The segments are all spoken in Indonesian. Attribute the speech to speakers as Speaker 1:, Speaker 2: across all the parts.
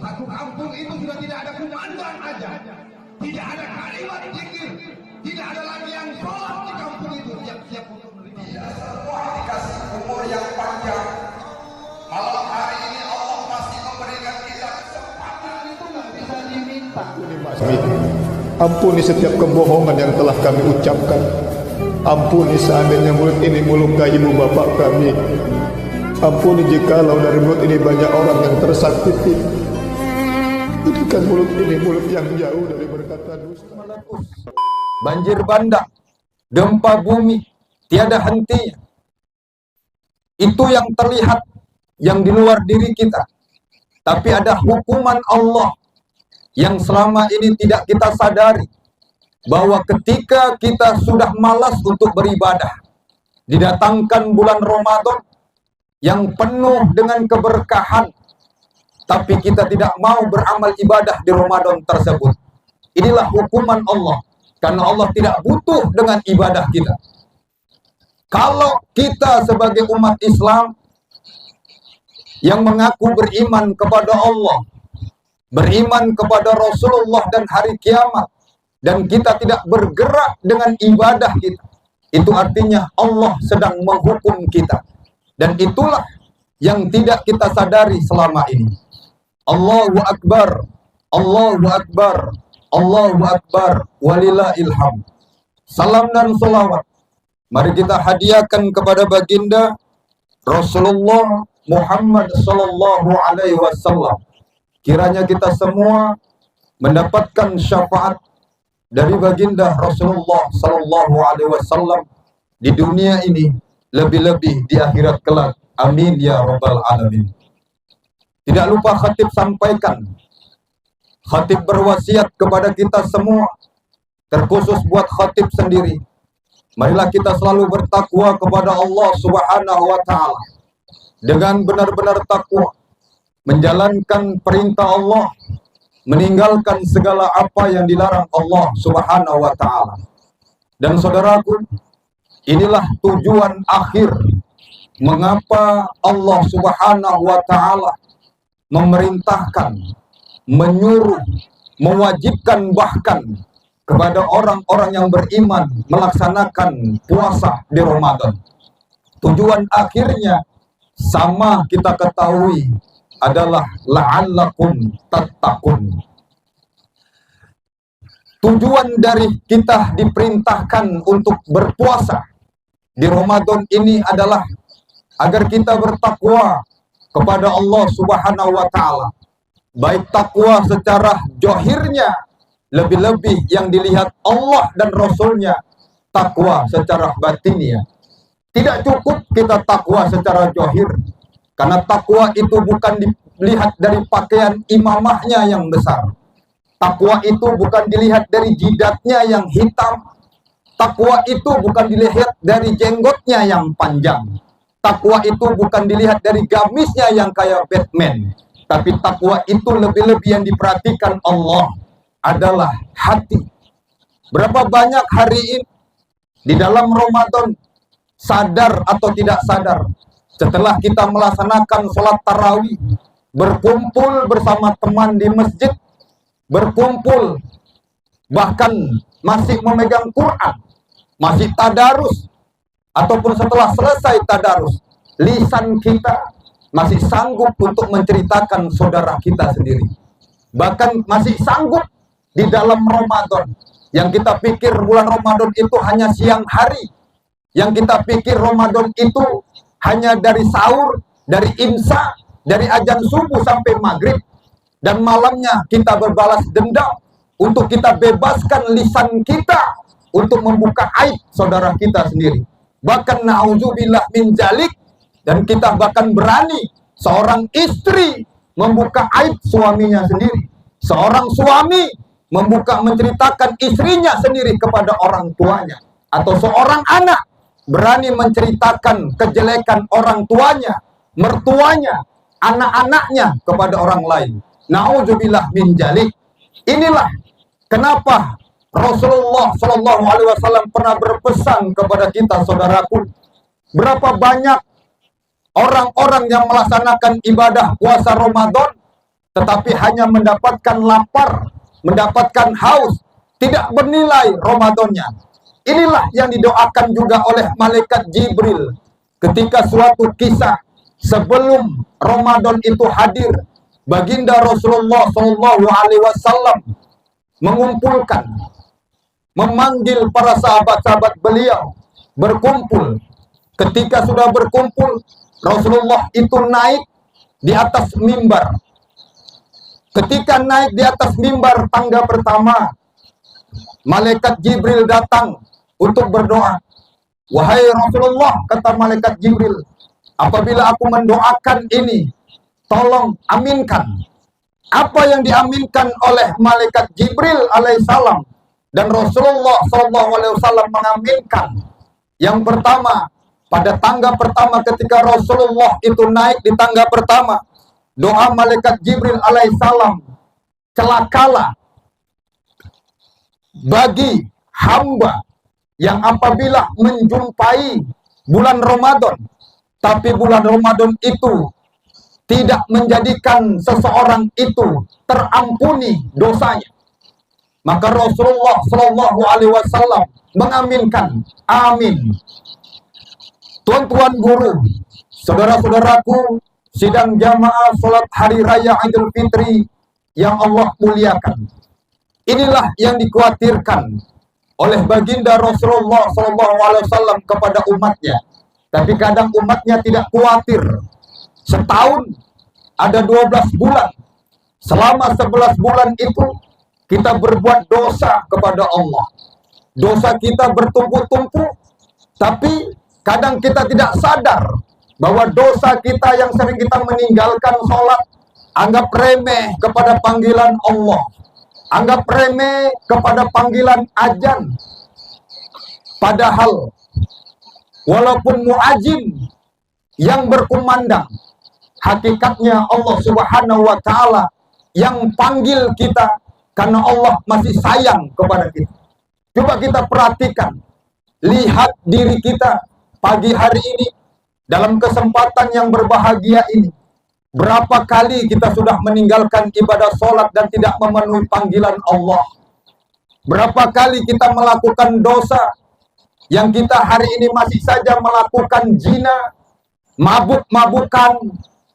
Speaker 1: Satu kampung itu sudah tidak ada kumandan aja, tidak ada kalimat zikir, tidak ada lagi yang sholat di kampung itu. Siap-siap untuk menerima. Tidak semua dikasih umur yang panjang. Malam hari ini Allah masih memberikan kita kesempatan, itu nggak bisa diminta.
Speaker 2: Ampuni setiap kebohongan yang telah kami ucapkan. Ampuni seandainya mulut ini melukai ibu bapak kami. Ampuni jikalau dari mulut ini banyak orang yang tersakiti. Jadikan mulut ini mulut yang jauh dari berkata dusta.
Speaker 3: Banjir bandang, gempa bumi, tiada hentinya. Itu yang terlihat, yang di luar diri kita. Tapi ada hukuman Allah yang selama ini tidak kita sadari, bahwa ketika kita sudah malas untuk beribadah, didatangkan bulan Ramadan yang penuh dengan keberkahan, tapi kita tidak mau beramal ibadah di Ramadan tersebut. Inilah hukuman Allah, karena Allah tidak butuh dengan ibadah kita. Kalau kita sebagai umat Islam yang mengaku beriman kepada Allah, beriman kepada Rasulullah dan hari kiamat, dan kita tidak bergerak dengan ibadah kita, itu artinya Allah sedang menghukum kita. Dan itulah yang tidak kita sadari selama ini. Allahu Akbar, Allahu Akbar, Allahu Akbar, walillahil hamd. Salam dan salawat mari kita hadiahkan kepada baginda Rasulullah Muhammad sallallahu alaihi wasallam. Kiranya kita semua mendapatkan syafaat dari baginda Rasulullah sallallahu alaihi wasallam di dunia ini, lebih-lebih di akhirat kelak. Amin ya rabbal alamin. Tidak lupa khatib sampaikan, khatib berwasiat kepada kita semua, terkhusus buat khatib sendiri. Marilah kita selalu bertakwa kepada Allah Subhanahu wa taala dengan benar-benar takwa, menjalankan perintah Allah, meninggalkan segala apa yang dilarang Allah Subhanahu wa taala. Dan saudaraku, inilah tujuan akhir mengapa Allah Subhanahu wa taala memerintahkan, menyuruh, mewajibkan bahkan kepada orang-orang yang beriman melaksanakan puasa di Ramadan. Tujuan akhirnya sama kita ketahui adalah la'allakum tattaqun. Tujuan dari kita diperintahkan untuk berpuasa di Ramadan ini adalah agar kita bertakwa kepada Allah Subhanahu wa taala. Baik takwa secara zahirnya, lebih-lebih yang dilihat Allah dan Rasulnya, takwa secara batinnya. Tidak cukup kita takwa secara zahir, karena takwa itu bukan dilihat dari pakaian imamahnya yang besar. Takwa itu bukan dilihat dari jidatnya yang hitam. Takwa itu bukan dilihat dari jenggotnya yang panjang. Takwa itu bukan dilihat dari gamisnya yang kayak Batman. Tapi takwa itu lebih-lebih yang diperhatikan Allah adalah hati. Berapa banyak hari ini di dalam Ramadan, sadar atau tidak sadar, setelah kita melaksanakan sholat tarawih, berkumpul bersama teman di masjid, berkumpul, bahkan masih memegang Quran, masih tadarus, ataupun setelah selesai tadarus, lisan kita masih sanggup untuk menceritakan saudara kita sendiri. Bahkan masih sanggup di dalam Ramadan, yang kita pikir bulan Ramadan itu hanya siang hari, yang kita pikir Ramadan itu hanya dari sahur, dari imsak, dari azan subuh sampai maghrib, dan malamnya kita berbalas dendam untuk kita bebaskan lisan kita untuk membuka aib saudara kita sendiri. Bahkan na'udzubillah min dzalik, dan kita bahkan berani seorang istri membuka aib suaminya sendiri, seorang suami membuka menceritakan istrinya sendiri kepada orang tuanya, atau seorang anak berani menceritakan kejelekan orang tuanya, mertuanya, anak-anaknya kepada orang lain. Na'udzubillah min dzalik. Inilah kenapa Rasulullah Shallallahu Alaihi Wasallam pernah berpesan kepada kita, saudaraku, berapa banyak orang-orang yang melaksanakan ibadah puasa Ramadan, tetapi hanya mendapatkan lapar, mendapatkan haus, tidak bernilai Ramadannya. Inilah yang didoakan juga oleh malaikat Jibril ketika suatu kisah sebelum Ramadan itu hadir. Baginda Rasulullah SAW mengumpulkan, memanggil para sahabat-sahabat beliau berkumpul. Ketika sudah berkumpul, Rasulullah itu naik di atas mimbar. Ketika naik di atas mimbar tangga pertama, malaikat Jibril datang untuk berdoa. Wahai Rasulullah, kata malaikat Jibril, apabila aku mendoakan ini, tolong aminkan. Apa yang diaminkan oleh malaikat Jibril alaihissalam dan Rasulullah SAW mengaminkan. Yang pertama, pada tangga pertama ketika Rasulullah itu naik di tangga pertama, doa malaikat Jibril alaihissalam, celakalah bagi hamba yang apabila menjumpai bulan Ramadan, tapi bulan Ramadan itu tidak menjadikan seseorang itu terampuni dosanya. Maka Rasulullah SAW mengaminkan, amin. Tuan-tuan guru, saudara-saudaraku, sidang jamaah salat hari raya Idul Fitri yang Allah muliakan. Inilah yang dikhawatirkan oleh baginda Rasulullah SAW kepada umatnya. Tapi kadang umatnya tidak khawatir. Setahun ada 12 bulan. Selama 11 bulan itu kita berbuat dosa kepada Allah. Dosa kita bertumpuk-tumpuk, tapi kadang kita tidak sadar bahwa dosa kita yang sering kita meninggalkan sholat, anggap remeh kepada panggilan Allah, anggap remeh kepada panggilan azan. Padahal walaupun muadzin yang berkumandang, hakikatnya Allah Subhanahu wa Ta'ala yang panggil kita karena Allah masih sayang kepada kita. Coba kita perhatikan, lihat diri kita pagi hari ini, dalam kesempatan yang berbahagia ini. Berapa kali kita sudah meninggalkan ibadah sholat dan tidak memenuhi panggilan Allah? Berapa kali kita melakukan dosa yang kita hari ini masih saja melakukan zina, mabuk-mabukan,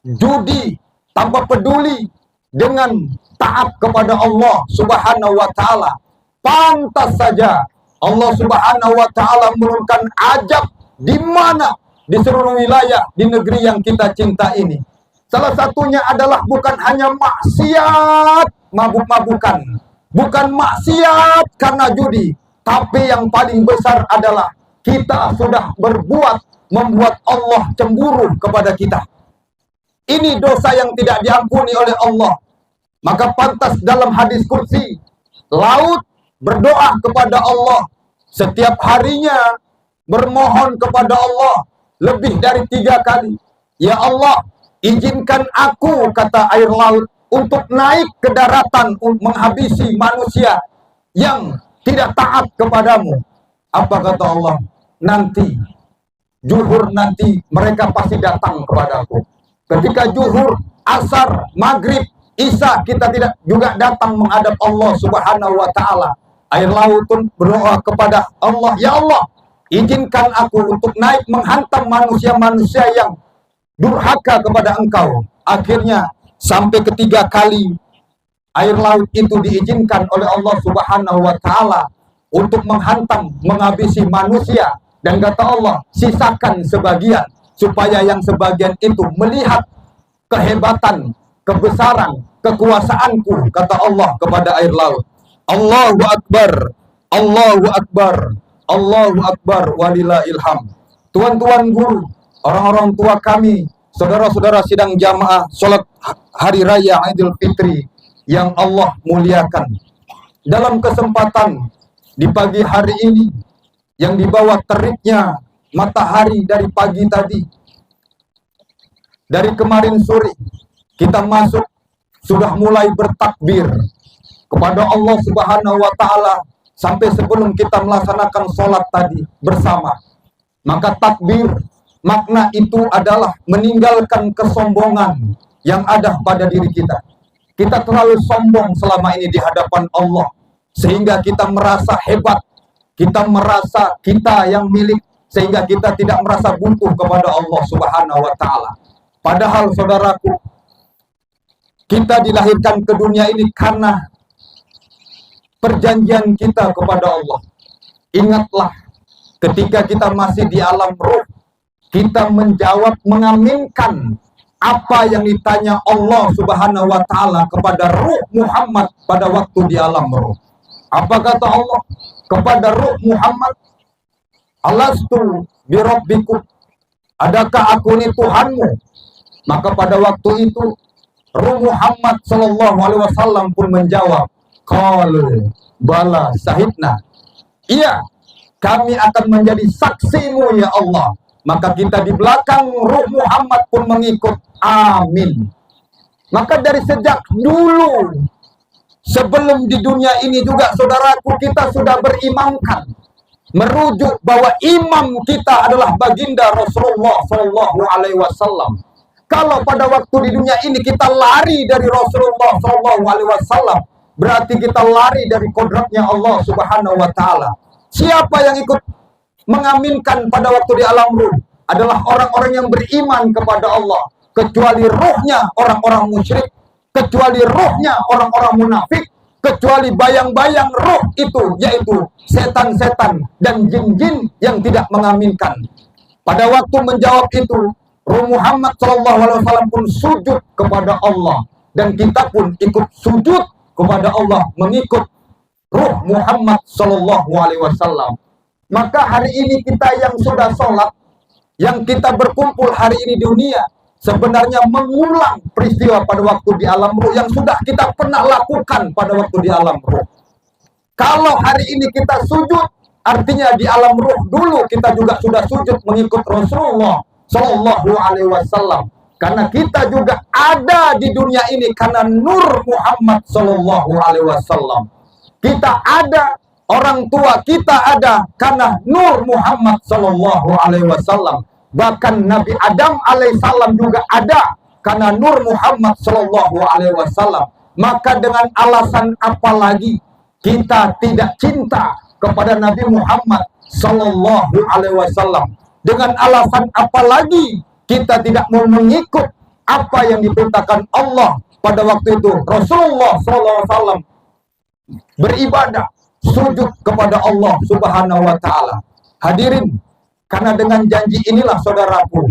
Speaker 3: judi, tanpa peduli dengan taat kepada Allah Subhanahu wa Ta'ala. Pantas saja Allah Subhanahu wa Ta'ala menurunkan azab di mana di seluruh wilayah di negeri yang kita cinta ini. Salah satunya adalah bukan hanya maksiat mabuk-mabukan, bukan maksiat karena judi, tapi yang paling besar adalah kita sudah membuat Allah cemburu kepada kita. Ini dosa yang tidak diampuni oleh Allah. Maka pantas dalam hadis kursi, laut berdoa kepada Allah setiap harinya, bermohon kepada Allah lebih dari 3 kali. Ya Allah, izinkan aku, kata air laut, untuk naik ke daratan menghabisi manusia yang tidak taat kepadamu. Apa kata Allah? Nanti, zuhur nanti mereka pasti datang kepadaku. Ketika zuhur, asar, maghrib, isya kita tidak juga datang menghadap Allah Subhanahu wa Ta'ala. Air laut pun berdoa kepada Allah, ya Allah, izinkan aku untuk naik menghantam manusia-manusia yang durhaka kepada engkau. Akhirnya sampai ketiga kali air laut itu diizinkan oleh Allah Subhanahu wa Ta'ala untuk menghantam, menghabisi manusia. Dan kata Allah, sisakan sebagian supaya yang sebagian itu melihat kehebatan, kebesaran, kekuasaanku, kata Allah kepada air laut. Allahu Akbar, Allahu Akbar, Allahu Akbar, walillahil hamd. Tuan-tuan guru, orang-orang tua kami, saudara-saudara sidang jamaah salat hari raya Idul Fitri yang Allah muliakan. Dalam kesempatan di pagi hari ini, yang dibawa teriknya matahari dari pagi tadi, dari kemarin sore, kita masuk sudah mulai bertakbir kepada Allah Subhanahu wa Ta'ala sampai sebelum kita melaksanakan sholat tadi bersama. Maka takbir, makna itu adalah meninggalkan kesombongan yang ada pada diri kita. kita terlalu sombong selama ini di hadapan Allah, sehingga kita merasa hebat, kita merasa kita yang milik, sehingga kita tidak merasa butuh kepada Allah Subhanahu wa Ta'ala. Padahal saudaraku, kita dilahirkan ke dunia ini karena perjanjian kita kepada Allah. Ingatlah, ketika kita masih di alam ruh, kita menjawab, mengaminkan apa yang ditanya Allah Subhanahu wa Ta'ala kepada ruh Muhammad pada waktu di alam ruh. Apa kata Allah kepada ruh Muhammad? Alastu birabbikum, adakah aku ini Tuhanmu? Maka pada waktu itu ruh Muhammad sallallahu alaihi wasallam pun menjawab, qalu bala syahidna, iya, kami akan menjadi saksimu ya Allah. Maka kita di belakang ruh Muhammad pun mengikut, amin. Maka dari sejak dulu, sebelum di dunia ini juga saudaraku, kita sudah berimamkan, merujuk bahwa imam kita adalah baginda Rasulullah sallallahu alaihi wasallam. Kalau pada waktu di dunia ini kita lari dari Rasulullah sallallahu alaihi wasallam, berarti kita lari dari kodratnya Allah Subhanahu wa Ta'ala. Siapa yang ikut mengaminkan pada waktu di alam ruh adalah orang-orang yang beriman kepada Allah, kecuali ruhnya orang-orang musyrik, kecuali ruhnya orang-orang munafik, kecuali bayang-bayang ruh itu, yaitu setan-setan dan jin-jin yang tidak mengaminkan. Pada waktu menjawab itu, ruh Muhammad SAW pun sujud kepada Allah, dan kita pun ikut sujud kepada Allah mengikut ruh Muhammad SAW. Maka hari ini kita yang sudah sholat, yang kita berkumpul hari ini di dunia, sebenarnya mengulang peristiwa pada waktu di alam ruh yang sudah kita pernah lakukan pada waktu di alam ruh. Kalau hari ini kita sujud, artinya di alam ruh dulu kita juga sudah sujud mengikut Rasulullah Sallallahu Alaihi Wasallam. Karena kita juga ada di dunia ini karena nur Muhammad Sallallahu Alaihi Wasallam. Kita ada, orang tua kita ada karena nur Muhammad Sallallahu Alaihi Wasallam. Bahkan Nabi Adam alaihissalam juga ada karena nur Muhammad Sallallahu Alaihi Wasallam. Maka dengan alasan apa lagi kita tidak cinta kepada Nabi Muhammad Sallallahu Alaihi Wasallam? Dengan alasan apa lagi kita tidak mau mengikut apa yang diperintahkan Allah pada waktu itu? Rasulullah Sallallahu Alaihi Wasallam beribadah, sujud kepada Allah Subhanahu wa Ta'ala. Hadirin, karena dengan janji inilah saudaraku,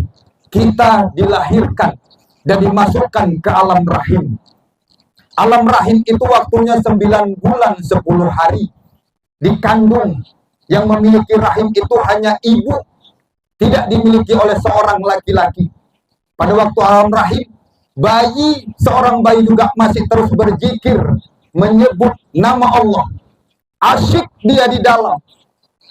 Speaker 3: kita dilahirkan dan dimasukkan ke alam rahim. Alam rahim itu waktunya 9 bulan 10 hari. Dikandung, yang memiliki rahim itu hanya ibu, tidak dimiliki oleh seorang laki-laki. Pada waktu alam rahim, seorang bayi juga masih terus berzikir, menyebut nama Allah. Asyik dia di dalam,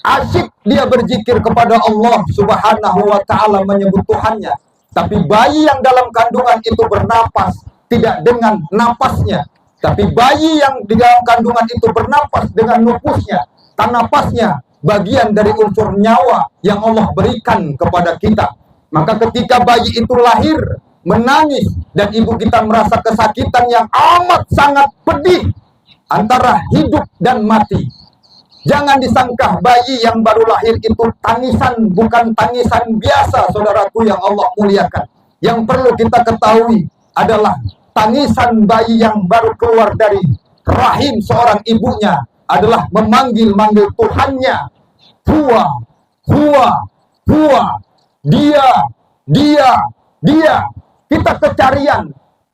Speaker 3: asyik dia berzikir kepada Allah Subhanahu wa Ta'ala, menyebut Tuhannya. Tapi bayi yang dalam kandungan itu bernapas tidak dengan napasnya, tapi bayi yang di dalam kandungan itu bernapas dengan nupusnya. Tanapasnya bagian dari unsur nyawa yang Allah berikan kepada kita. Maka ketika bayi itu lahir, menangis, dan ibu kita merasa kesakitan yang amat sangat pedih antara hidup dan mati. Jangan disangka bayi yang baru lahir itu tangisan, bukan tangisan biasa, saudaraku yang Allah muliakan. Yang perlu kita ketahui adalah tangisan bayi yang baru keluar dari rahim seorang ibunya adalah memanggil-manggil Tuhannya. Huwa, huwa, huwa, dia, dia, dia. Kita kecarian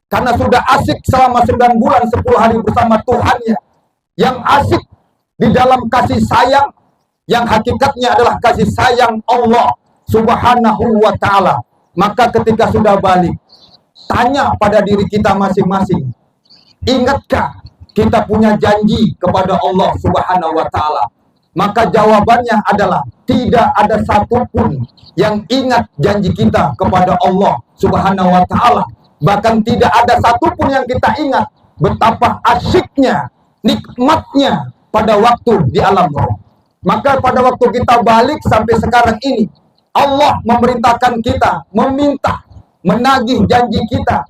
Speaker 3: karena sudah asik selama 9 bulan 10 hari bersama Tuhannya. Yang asik di dalam kasih sayang yang hakikatnya adalah kasih sayang Allah Subhanahu wa Ta'ala. Maka ketika sudah balik, tanya pada diri kita masing-masing, ingatkah kita punya janji kepada Allah Subhanahu wa Ta'ala? Maka jawabannya adalah tidak ada satupun yang ingat janji kita kepada Allah Subhanahu wa Ta'ala. Bahkan tidak ada satupun yang kita ingat betapa asyiknya, nikmatnya pada waktu di alam roh. Maka pada waktu kita balik sampai sekarang ini, Allah memerintahkan kita, meminta, menagih janji kita.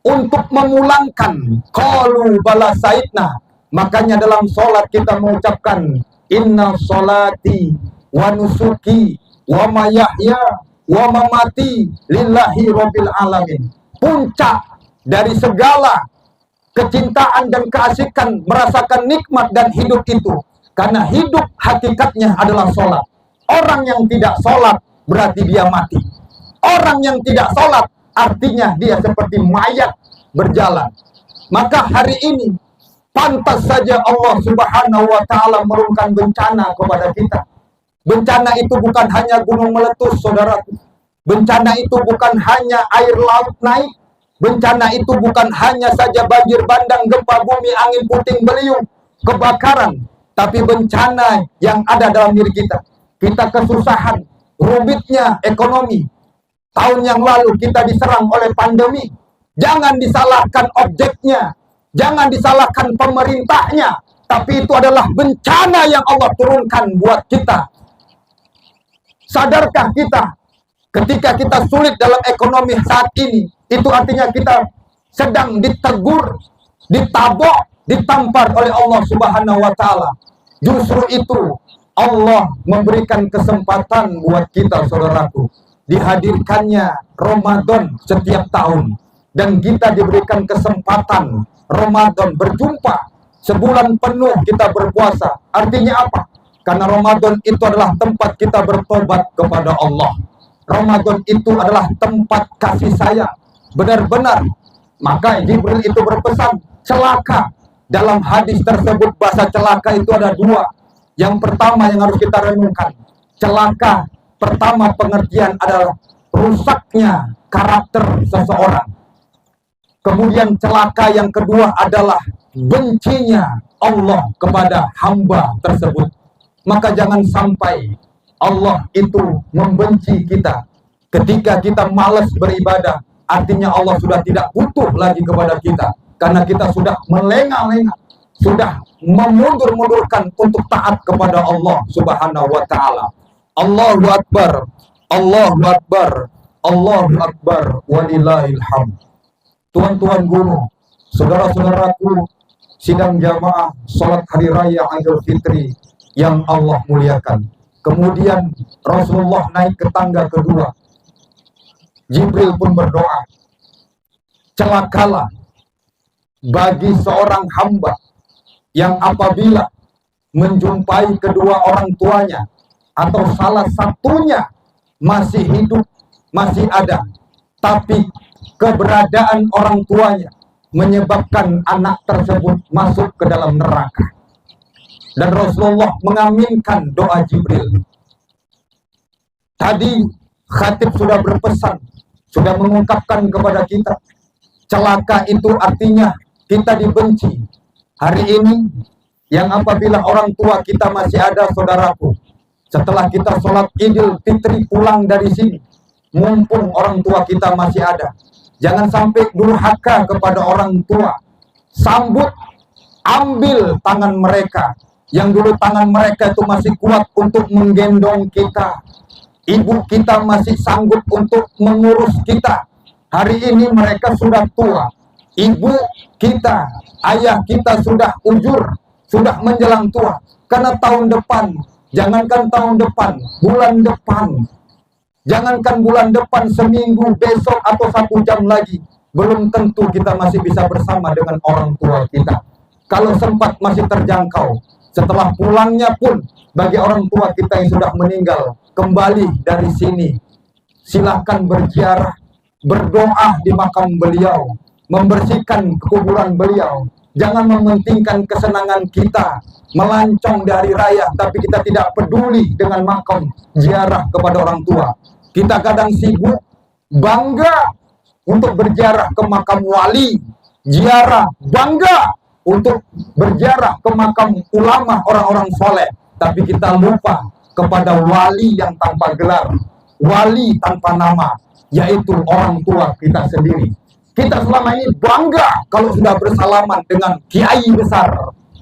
Speaker 3: untuk memulangkan qalu bala saidna. Makanya dalam sholat kita mengucapkan inna sholati wa nusuki wa mayahya wa mamati lillahi rabbil alamin. Puncak dari segala kecintaan dan keasikan merasakan nikmat dan hidup itu, karena hidup hakikatnya adalah sholat. Orang yang tidak sholat berarti dia mati. Orang yang tidak sholat artinya dia seperti mayat berjalan. Maka hari ini pantas saja Allah Subhanahu wa Ta'ala menurunkan bencana kepada kita. Bencana itu bukan hanya gunung meletus, saudaraku. Bencana itu bukan hanya air laut naik. Bencana itu bukan hanya saja banjir bandang, gempa bumi, angin puting beliung, kebakaran. Tapi bencana yang ada dalam diri kita. Kita kesusahan, rumitnya ekonomi. Tahun yang lalu kita diserang oleh pandemi. Jangan disalahkan objeknya. Jangan disalahkan pemerintahnya, tapi itu adalah bencana yang Allah turunkan buat kita. Sadarkah kita ketika kita sulit dalam ekonomi saat ini, itu artinya kita sedang ditegur, ditabok, ditampar oleh Allah Subhanahu wa Ta'ala. Justru itu Allah memberikan kesempatan buat kita, saudaraku. Dihadirkannya Ramadan setiap tahun, dan kita diberikan kesempatan Ramadan berjumpa sebulan penuh kita berpuasa. Artinya apa? Karena Ramadan itu adalah tempat kita bertobat kepada Allah. Ramadan itu adalah tempat kasih sayang benar-benar. Maka Jibril itu berpesan celaka. Dalam hadis tersebut bahasa celaka itu ada dua. Yang pertama yang harus kita renungkan, celaka pertama pengertian adalah rusaknya karakter seseorang. Kemudian celaka yang kedua adalah bencinya Allah kepada hamba tersebut. Maka jangan sampai Allah itu membenci kita ketika kita malas beribadah. Artinya Allah sudah tidak butuh lagi kepada kita, karena kita sudah melengah-lengah, sudah memundur-mundurkan untuk taat kepada Allah Subhanahu wa Ta'ala. Allahu Akbar, Allahu Akbar, Allahu Akbar, walillahil hamd. Tuan-tuan guru, saudara-saudaraku, sidang jamaah salat hari raya Idul Fitri yang Allah muliakan. Kemudian Rasulullah naik ke tangga kedua. Jibril pun berdoa, celakalah bagi seorang hamba yang apabila menjumpai kedua orang tuanya atau salah satunya masih hidup, masih ada, tapi keberadaan orang tuanya menyebabkan anak tersebut masuk ke dalam neraka. Dan Rasulullah mengaminkan doa Jibril. Tadi khatib sudah berpesan, sudah mengungkapkan kepada kita, celaka itu artinya kita dibenci. Hari ini yang apabila orang tua kita masih ada, saudaraku, setelah kita sholat Idul Fitri pulang dari sini, mumpung orang tua kita masih ada, jangan sampai durhaka kepada orang tua. Sambut, ambil tangan mereka yang dulu tangan mereka itu masih kuat untuk menggendong kita. Ibu kita masih sanggup untuk mengurus kita. Hari ini mereka sudah tua. Ibu kita, ayah kita sudah ujur, sudah menjelang tua. Karena tahun depan, jangankan tahun depan, bulan depan, jangankan bulan depan, seminggu, besok, atau 1 jam lagi, belum tentu kita masih bisa bersama dengan orang tua kita. Kalau sempat masih terjangkau, setelah pulangnya pun, bagi orang tua kita yang sudah meninggal, kembali dari sini, silahkan berziarah, berdoa di makam beliau, membersihkan kuburan beliau. Jangan mementingkan kesenangan kita, melancong dari raya, tapi kita tidak peduli dengan makam ziarah kepada orang tua. Kita kadang sibuk, bangga untuk berziarah ke makam wali, ziarah, bangga untuk berziarah ke makam ulama, orang-orang soleh. Tapi kita lupa kepada wali yang tanpa gelar, wali tanpa nama, yaitu orang tua kita sendiri. Kita selama ini bangga kalau sudah bersalaman dengan kiai besar,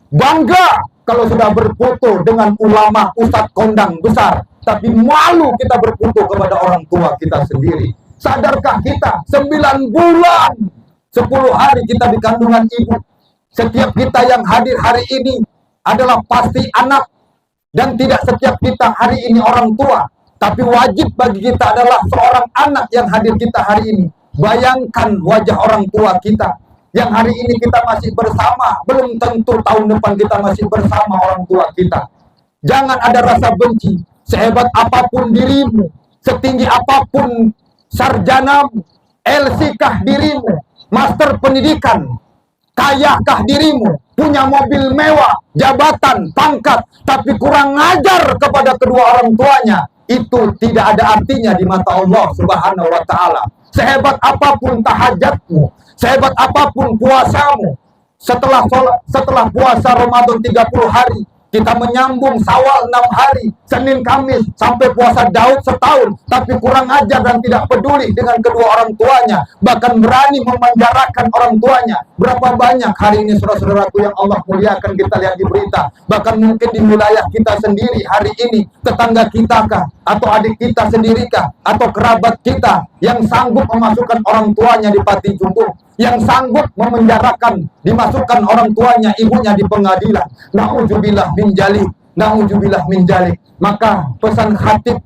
Speaker 3: bangga kalau sudah berfoto dengan ulama, ustadz kondang besar, tapi malu kita berfoto kepada orang tua kita sendiri. Sadarkah kita 9 bulan 10 hari kita di kandungan ibu. Setiap kita yang hadir hari ini adalah pasti anak. Dan tidak setiap kita hari ini orang tua. Tapi wajib bagi kita adalah seorang anak yang hadir kita hari ini. Bayangkan wajah orang tua kita yang hari ini kita masih bersama. Belum tentu tahun depan kita masih bersama orang tua kita. Jangan ada rasa benci. Sehebat apapun dirimu, setinggi apapun sarjanamu, LC-kah dirimu, master pendidikan, kayakah dirimu, punya mobil mewah, jabatan, pangkat, tapi kurang ngajar kepada kedua orang tuanya, itu tidak ada artinya di mata Allah Subhanahu wa Ta'ala. Sehebat apapun tahajatmu, sehebat apapun puasamu, setelah puasa Ramadan 30 hari, kita menyambung Syawal 6 hari, Senin Kamis sampai puasa Daud setahun, tapi kurang ajar dan tidak peduli dengan kedua orang tuanya, bahkan berani memenjarakan orang tuanya. Berapa banyak hari ini saudara-saudaraku yang Allah muliakan, kita lihat di berita, bahkan mungkin di wilayah kita sendiri hari ini, tetangga kita kah, atau adik kita sendiri kah, atau kerabat kita yang sanggup memasukkan orang tuanya di panti jompo, yang sanggup memenjarakan, dimasukkan orang tuanya, ibunya di pengadilan. Na'udzubillah min jalik, na'udzubillah min jalik. Maka pesan khatib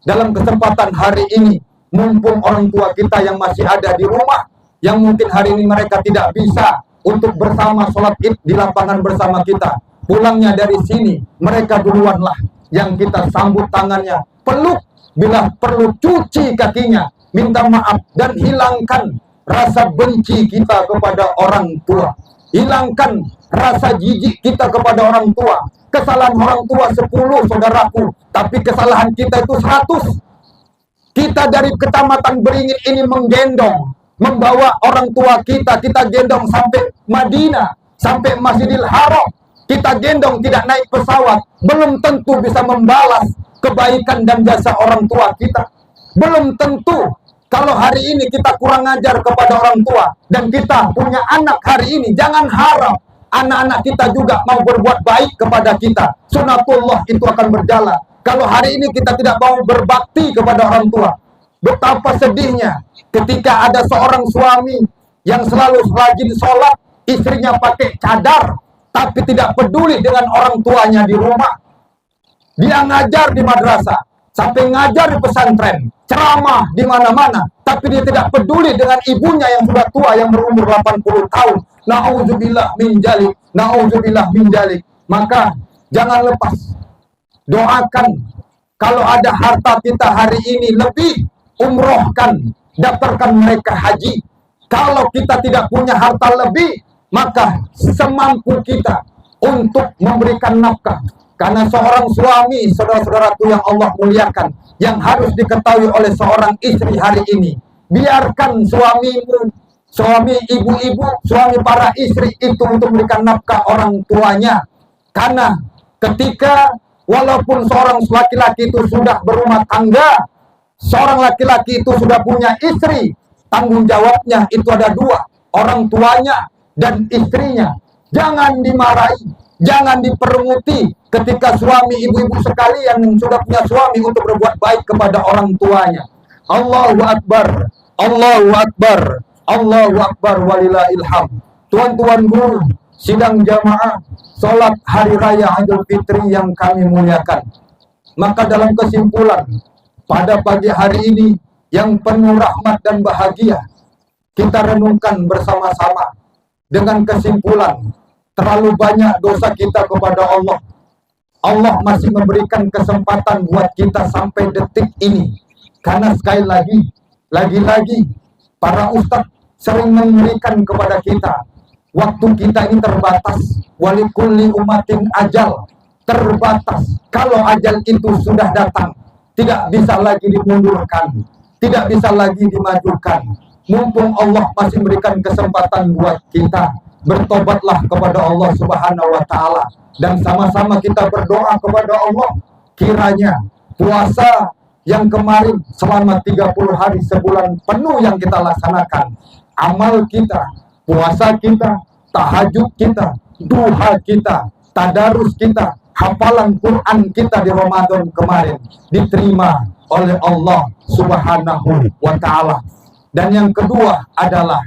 Speaker 3: dalam kesempatan hari ini, mumpung orang tua kita yang masih ada di rumah, yang mungkin hari ini mereka tidak bisa untuk bersama sholat id di lapangan bersama kita, pulangnya dari sini, mereka duluanlah yang kita sambut tangannya, peluk, bila perlu cuci kakinya, minta maaf, dan hilangkan rasa benci kita kepada orang tua. Hilangkan rasa jijik kita kepada orang tua. Kesalahan orang tua 10 saudaraku, tapi kesalahan kita itu 100. Kita dari Kecamatan Beringin ini menggendong, membawa orang tua kita gendong sampai Madinah, sampai Masjidil Haram. Kita gendong tidak naik pesawat, belum tentu bisa membalas kebaikan dan jasa orang tua kita. Belum tentu. Kalau hari ini kita kurang ajar kepada orang tua dan kita punya anak hari ini, jangan harap anak-anak kita juga mau berbuat baik kepada kita. Sunatullah itu akan berjalan. Kalau hari ini kita tidak mau berbakti kepada orang tua, betapa sedihnya ketika ada seorang suami yang selalu rajin sholat, istrinya pakai cadar, tapi tidak peduli dengan orang tuanya di rumah. Dia ngajar di madrasah, sampai ngajar di pesantren, ceramah di mana-mana, tapi dia tidak peduli dengan ibunya yang sudah tua, yang berumur 80 tahun. Na'udzubillah min jalik, na'udzubillah min jalik. Maka jangan lepas. Doakan kalau ada harta kita hari ini lebih, umrohkan, daftarkan mereka haji. Kalau kita tidak punya harta lebih, maka semampu kita untuk memberikan nafkah. Karena seorang suami, saudara-saudaraku yang Allah muliakan, yang harus diketahui oleh seorang istri hari ini, biarkan suamimu, suami ibu-ibu, suami para istri itu untuk memberikan nafkah orang tuanya. Karena ketika walaupun seorang laki-laki itu sudah berumah tangga, seorang laki-laki itu sudah punya istri, tanggung jawabnya itu ada 2, orang tuanya dan istrinya. Jangan dimarahi, jangan dipermuti ketika suami, ibu-ibu sekalian yang sudah punya suami untuk berbuat baik kepada orang tuanya. Allahu Akbar, Allahu Akbar, Allahu Akbar, walillahil hamd. Tuan-tuan guru, sidang jamaah, sholat hari raya Idul Fitri yang kami muliakan. Maka dalam kesimpulan, pada pagi hari ini yang penuh rahmat dan bahagia, kita renungkan bersama-sama dengan kesimpulan, terlalu banyak dosa kita kepada Allah. Allah masih memberikan kesempatan buat kita sampai detik ini. Karena sekali lagi, para ustadz sering memberikan kepada kita, waktu kita ini terbatas. Walikulli umatin ajal, terbatas. Kalau ajal itu sudah datang, tidak bisa lagi dimundurkan, tidak bisa lagi dimajukan. Mumpung Allah masih memberikan kesempatan buat kita, bertobatlah kepada Allah Subhanahu wa Ta'ala, dan sama-sama kita berdoa kepada Allah, kiranya puasa yang kemarin selama 30 hari sebulan penuh yang kita laksanakan, amal kita, puasa kita, tahajud kita, duha kita, tadarus kita, hafalan Quran kita di Ramadan kemarin diterima oleh Allah Subhanahu wa Ta'ala. Dan yang kedua adalah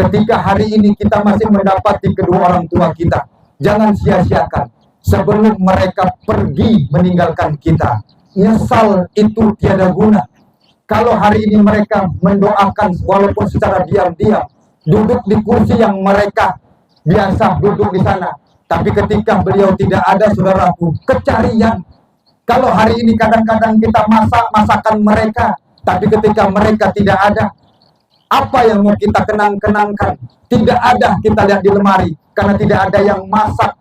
Speaker 3: ketika hari ini kita masih mendapati kedua orang tua kita, jangan sia-siakan sebelum mereka pergi meninggalkan kita. Nyesal itu tiada guna. Kalau hari ini mereka mendoakan walaupun secara diam-diam, duduk di kursi yang mereka biasa duduk di sana, tapi ketika beliau tidak ada, saudaraku, kecarian. Kalau hari ini kadang-kadang kita masak masakan mereka, tapi ketika mereka tidak ada, apa yang mau kita kenang-kenangkan? Tidak ada kita lihat di lemari, karena tidak ada yang masak.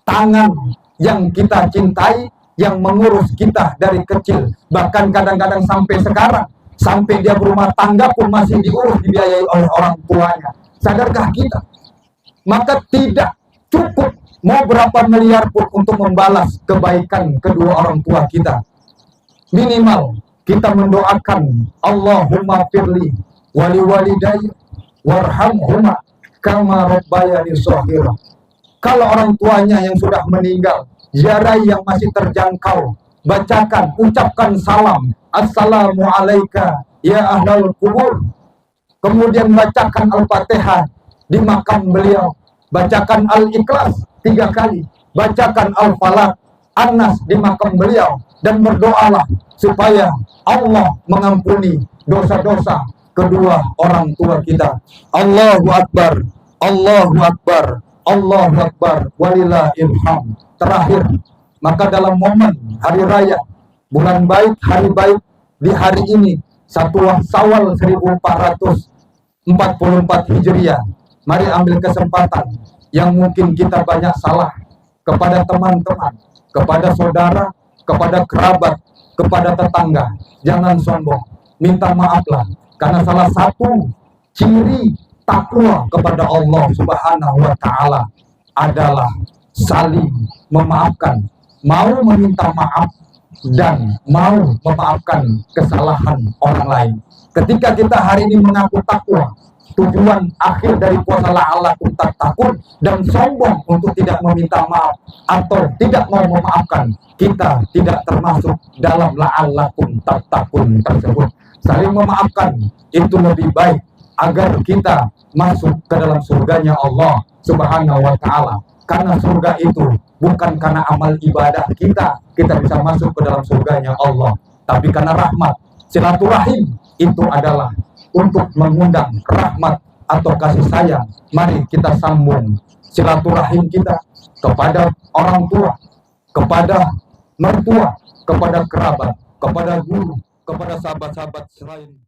Speaker 3: Tangan yang kita cintai, yang mengurus kita dari kecil, bahkan kadang-kadang sampai sekarang, sampai dia berumah tangga pun masih diurus, dibiayai oleh orang tuanya. Sadarkah kita? Maka tidak cukup mau berapa miliar pun untuk membalas kebaikan kedua orang tua kita. Minimal kita mendoakan, Allahumma firli wali walidayya warhamhuma kama rabbayani shaghira. Kalau orang tuanya yang sudah meninggal, ziarah yang masih terjangkau, bacakan, ucapkan salam, assalamu alaika ya ahlal kubur. Kemudian bacakan Al-Fatihah di makam beliau, bacakan Al-Ikhlas 3 kali, bacakan Al-Falaq, An-Nas di makam beliau, dan berdoalah supaya Allah mengampuni dosa-dosa kedua orang tua kita. Allahu Akbar, Allahu Akbar, Allahu Akbar, walillahil hamd. Terakhir, maka dalam momen hari raya, bulan baik, hari baik, di hari ini 1 Syawal 1444 Hijriah, mari ambil kesempatan yang mungkin kita banyak salah kepada teman-teman, kepada saudara, kepada kerabat, kepada tetangga. Jangan sombong, minta maaflah, karena salah satu ciri takwa kepada Allah Subhanahu wa Ta'ala adalah saling memaafkan, mau meminta maaf dan mau memaafkan kesalahan orang lain. Ketika kita hari ini mengaku takwa, tujuan akhir dari puasa la'allakum tattaqun, dan sombong untuk tidak meminta maaf atau tidak mau memaafkan, kita tidak termasuk dalam la'allakum tattaqun tersebut. Saling memaafkan itu lebih baik agar kita masuk ke dalam surganya Allah Subhanahu wa Ta'ala. Karena surga itu bukan karena amal ibadah kita bisa masuk ke dalam surganya Allah, tapi karena rahmat. Silaturahim itu adalah untuk mengundang rahmat atau kasih sayang. Mari kita sambung silaturahim kita kepada orang tua, kepada mertua, kepada kerabat, kepada guru, kepada sahabat-sahabat selain